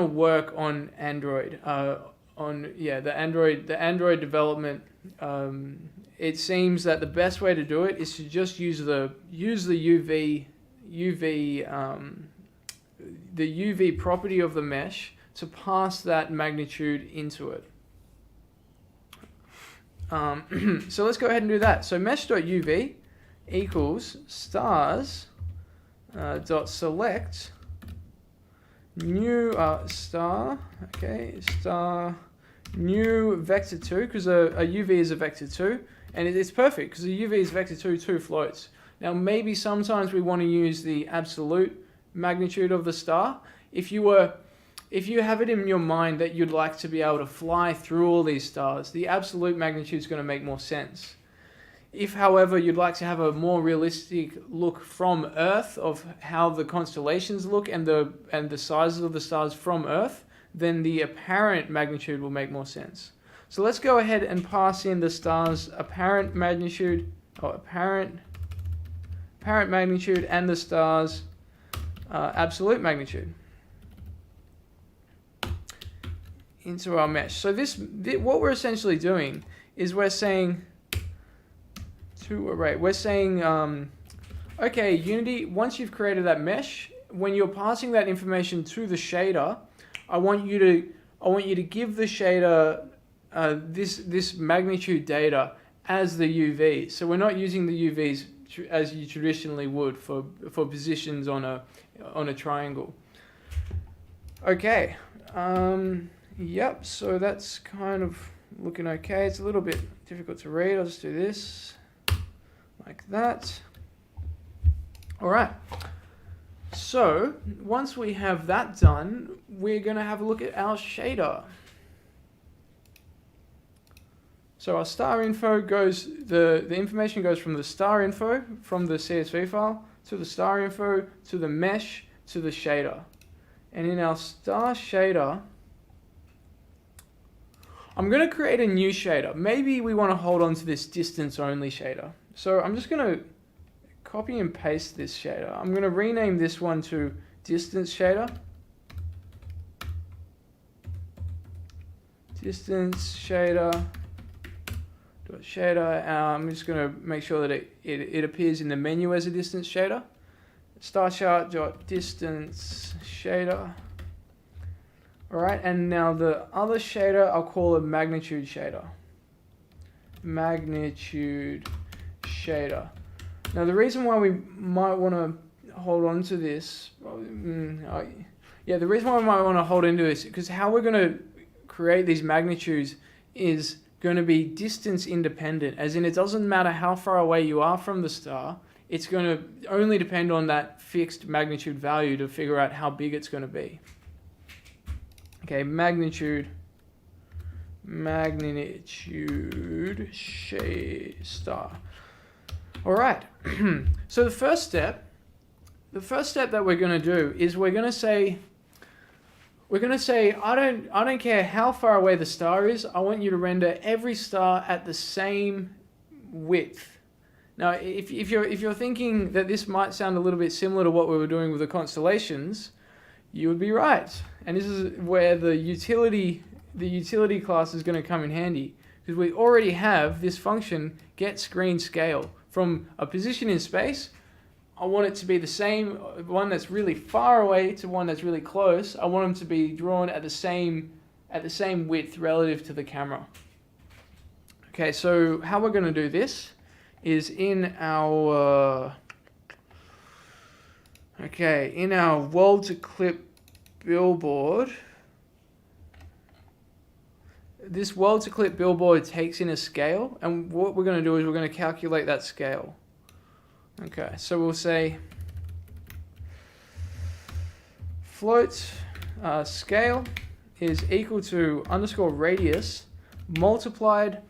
work on Android. The Android development. It seems that the best way to do it is to just use the UV property of the mesh to pass that magnitude into it. So let's go ahead and do that. So mesh.uv equals stars dot select new star new vector 2, because a UV is a vector 2, and it's perfect because the UV is vector 2 floats. Now maybe sometimes we want to use the absolute magnitude of the star. If you have it in your mind that you'd like to be able to fly through all these stars, the absolute magnitude is going to make more sense. If, however, you'd like to have a more realistic look from Earth of how the constellations look and the sizes of the stars from Earth, then the apparent magnitude will make more sense. So let's go ahead and pass in the stars' apparent magnitude, or apparent magnitude, and the stars' absolute magnitude into our mesh. So what we're essentially doing is we're saying okay, Unity, once you've created that mesh, when you're passing that information to the shader, I want you to give the shader this magnitude data as the UV. So we're not using the UVs as you traditionally would for positions on a triangle. Okay. Yep. So that's kind of looking okay. It's a little bit difficult to read. I'll just do this like that. All right. So once we have that done, we're going to have a look at our shader. So our star info goes, the information goes from the star info, from the CSV file, to the star info, to the mesh, to the shader. And in our star shader, I'm going to create a new shader. Maybe we want to hold on to this distance only shader. So I'm just going to copy and paste this shader. I'm going to rename this one to distance shader. Distance shader. I'm just going to make sure that it appears in the menu as a distance shader. Star chart distance shader. All right, and now the other shader I'll call a magnitude shader. Magnitude shader. Now the reason why we might want to hold on to this, the reason why we might want to hold into this, because how we're going to create these magnitudes is going to be distance independent, as in it doesn't matter how far away you are from the star, it's going to only depend on that fixed magnitude value to figure out how big it's going to be. Okay, magnitude star. All right. So the first step that we're going to do is we're going to say I don't care how far away the star is. I want you to render every star at the same width. Now, if you're thinking that this might sound a little bit similar to what we were doing with the constellations, you would be right. And this is where the utility class is going to come in handy, because we already have this function get screen scale. From a position in space, I want it to be the same, one that's really far away to one that's really close. I want them to be drawn at the same width relative to the camera. Okay, so how we're going to do this is in our world to clip billboard. This world to clip billboard takes in a scale, and what we're going to do is we're going to calculate that scale. Okay, so we'll say float scale is equal to _ radius multiplied